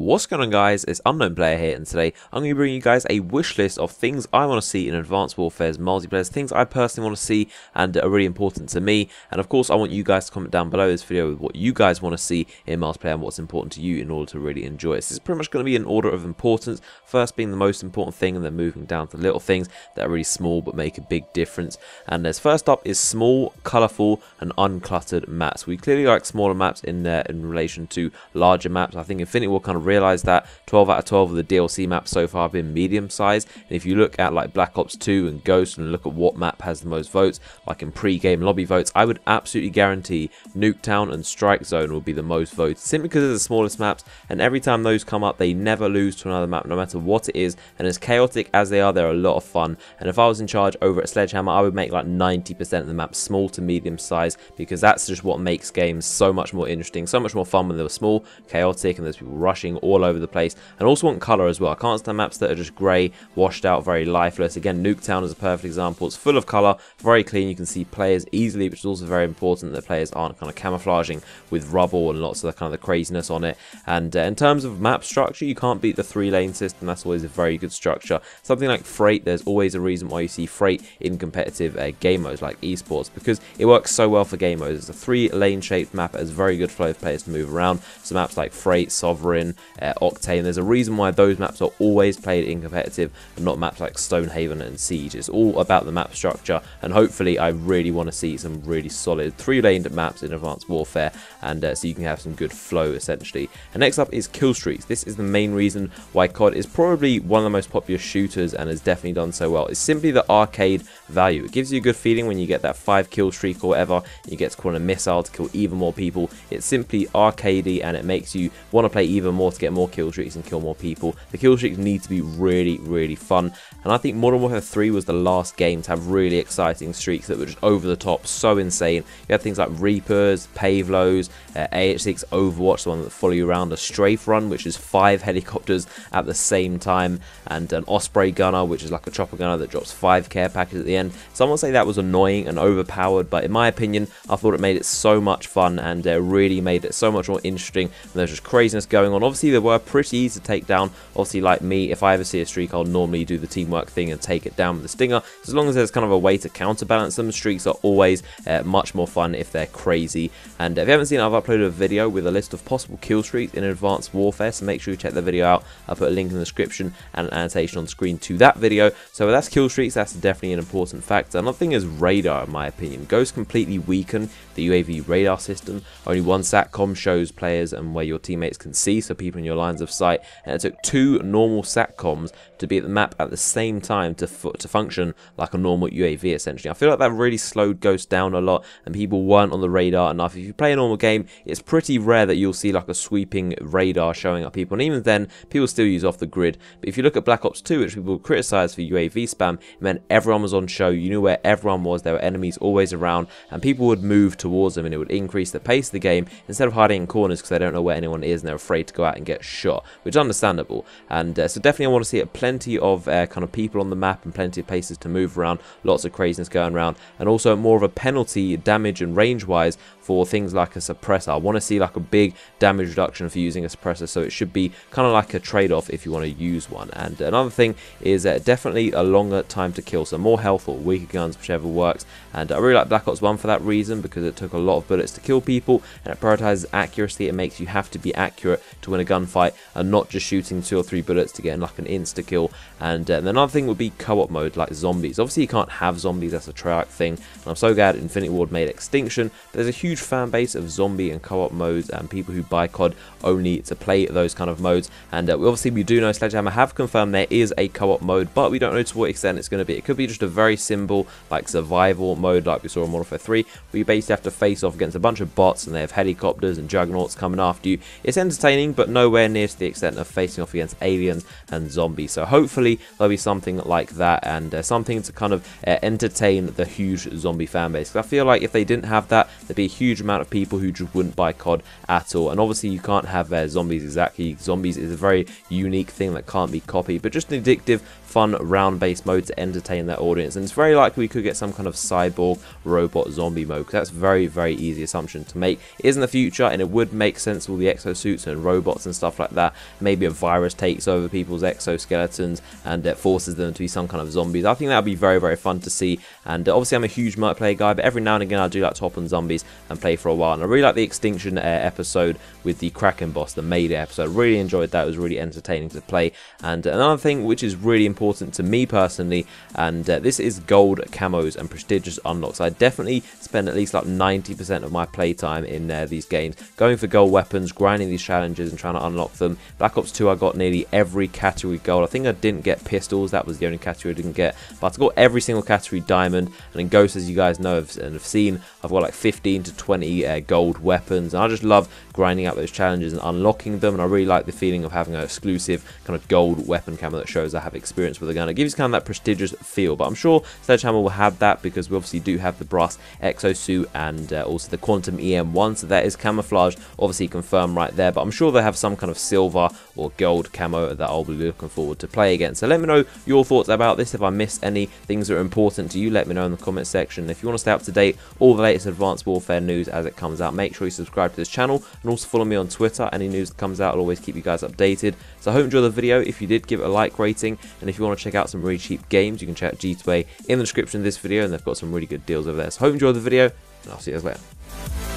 What's going on, guys? It's Unknown Player here, and today I'm going to bring you guys a wish list of things I want to see in Advanced Warfare's multiplayer, things I personally want to see and are really important to me. And of course, I want you guys to comment down below this video with what you guys want to see in multiplayer and what's important to you in order to really enjoy it. So this is pretty much going to be an order of importance, first being the most important thing and then moving down to little things that are really small but make a big difference. And as first up is small, colourful and uncluttered maps. We clearly like smaller maps in relation to larger maps. I think Infinity War kind of realised that 12 out of 12 of the DLC maps so far have been medium sized, and if you look at like Black Ops 2 and Ghost and look at what map has the most votes, like in pre-game lobby votes, I would absolutely guarantee Nuketown and Strike Zone will be the most voted, simply because they're the smallest maps, and every time those come up they never lose to another map no matter what it is, and as chaotic as they are, they're a lot of fun. And if I was in charge over at Sledgehammer, I would make like 90% of the maps small to medium size, because that's just what makes games so much more interesting, so much more fun when they're small, chaotic, and there's people rushing all over the place. And also want colour as well. I can't stand maps that are just grey, washed out, very lifeless. Again, Nuketown is a perfect example. It's full of colour, very clean. You can see players easily, which is also very important that players aren't kind of camouflaging with rubble and lots of the kind of the craziness on it. And in terms of map structure, you can't beat the 3-lane system. That's always a very good structure. Something like Freight, there's always a reason why you see Freight in competitive game modes like esports, because it works so well for game modes. It's a 3-lane shaped map. It has very good flow of players to move around. So maps like Freight, Sovereign, Octane, there's a reason why those maps are always played in competitive and not maps like Stonehaven and Siege. It's all about the map structure, and hopefully I really want to see some really solid 3-laned maps in Advanced Warfare, and so you can have some good flow essentially. And next up is Killstreaks. This is the main reason why COD is probably one of the most popular shooters and has definitely done so well. It's simply the arcade value. It gives you a good feeling when you get that 5 kill streak or whatever, you get to call in a missile to kill even more people. It's simply arcadey, and it makes you want to play even more to get more kill streaks and kill more people. The kill streaks need to be really fun, and I think Modern Warfare 3 was the last game to have really exciting streaks that were just over the top, so insane. You had things like Reapers, Pavlos, AH6 Overwatch, the one that follow you around, a Strafe Run, which is 5 helicopters at the same time, and an Osprey Gunner, which is like a chopper gunner that drops 5 care packages at the end. Someone say that was annoying and overpowered, but in my opinion, I thought it made it so much fun and really made it so much more interesting. And there's just craziness going on. Obviously, they were pretty easy to take down. Obviously, like me, if I ever see a streak, I'll normally do the teamwork thing and take it down with the Stinger. So as long as there's kind of a way to counterbalance them, streaks are always much more fun if they're crazy. And if you haven't seen it, I've uploaded a video with a list of possible kill streaks in Advanced Warfare, so make sure you check the video out. I'll put a link in the description and an annotation on screen to that video. So that's kill streaks, that's definitely an important factor. Another thing is radar, in my opinion. Ghost completely weakened the UAV radar system. Only one SATCOM shows players and where your teammates can see, so people in your lines of sight, and it took 2 normal SATCOMs to be at the map at the same time to function like a normal UAV essentially. I feel like that really slowed Ghost down a lot, and people weren't on the radar enough. If you play a normal game, it's pretty rare that you'll see like a sweeping radar showing up people, and even then people still use off the grid. But if you look at Black Ops 2, which people criticize for UAV spam, it meant everyone was on show, you knew where everyone was, there were enemies always around, and people would move towards them, and it would increase the pace of the game instead of hiding in corners because they don't know where anyone is and they're afraid to go out and get shot, which is understandable. And so definitely I want to see plenty of kind of people on the map and plenty of places to move around, lots of craziness going around, and also more of a penalty damage and range wise for things like a suppressor. I want to see like a big damage reduction for using a suppressor, so it should be kind of like a trade-off if you want to use one. And another thing is definitely a longer time to kill, so more health or weaker guns, whichever works. And I really like Black Ops 1 for that reason, because it took a lot of bullets to kill people, and it prioritizes accuracy. It makes you have to be accurate to win a gunfight and not just shooting 2 or 3 bullets to get like an insta kill. And another thing would be co-op mode like zombies. Obviously you can't have zombies, that's a Treyarch thing, and I'm so glad Infinity Ward made Extinction. But there's a huge fan base of zombie and co-op modes, and people who buy COD only to play those kind of modes. And obviously we do know Sledgehammer have confirmed there is a co-op mode, but we don't know to what extent it's going to be. It could be just a very simple like survival mode like we saw in Modern Warfare 3, where you basically have to face off against a bunch of bots and they have helicopters and juggernauts coming after you. It's entertaining, but nowhere near to the extent of facing off against aliens and zombies. So hopefully there'll be something like that, and something to kind of entertain the huge zombie fan base. Because I feel like if they didn't have that, there'd be a huge amount of people who just wouldn't buy COD at all. And obviously you can't have zombies exactly. Zombies is a very unique thing that can't be copied, but just an addictive fun round-based mode to entertain their audience, and it's very likely we could get some kind of cyborg robot zombie mode, because that's very easy assumption to make. It is in the future, and it would make sense with all the exosuits and robots and stuff like that. Maybe a virus takes over people's exoskeletons and forces them to be some kind of zombies. I think that would be very fun to see, and obviously I'm a huge multiplayer guy, but every now and again I do like to hop on zombies and play for a while, and I really like the Extinction episode with the Kraken boss, the Mayday episode. Really enjoyed that. It was really entertaining to play. And another thing which is really important to me personally, and this is gold camos and prestigious unlocks. I definitely spend at least like 90% of my playtime in these games going for gold weapons, grinding these challenges and trying to unlock them. Black Ops 2 I got nearly every category gold. I think I didn't get pistols, that was the only category I didn't get, but I got every single category diamond. And in Ghost, as you guys know and have seen, I've got like 15 to 20 gold weapons, and I just love grinding out those challenges and unlocking them, and I really like the feeling of having an exclusive kind of gold weapon camo that shows I have experience with the gun. It gives kind of that prestigious feel, but I'm sure Sledgehammer will have that, because we obviously do have the brass exosuit and also the quantum EM1, so that is camouflaged, obviously confirmed right there, but I'm sure they have some kind of silver or gold camo that I'll be looking forward to play against. So let me know your thoughts about this. If I missed any things that are important to you, let me know in the comment section. If you want to stay up to date all the latest Advanced Warfare news as it comes out, make sure you subscribe to this channel and also follow me on Twitter. Any news that comes out, I'll always keep you guys updated. So I hope you enjoyed the video. If you did, give it a like rating, and if you want to check out some really cheap games, you can check out G2A in the description of this video, and they've got some really good deals over there. So I hope you enjoyed the video, and I'll see you guys later.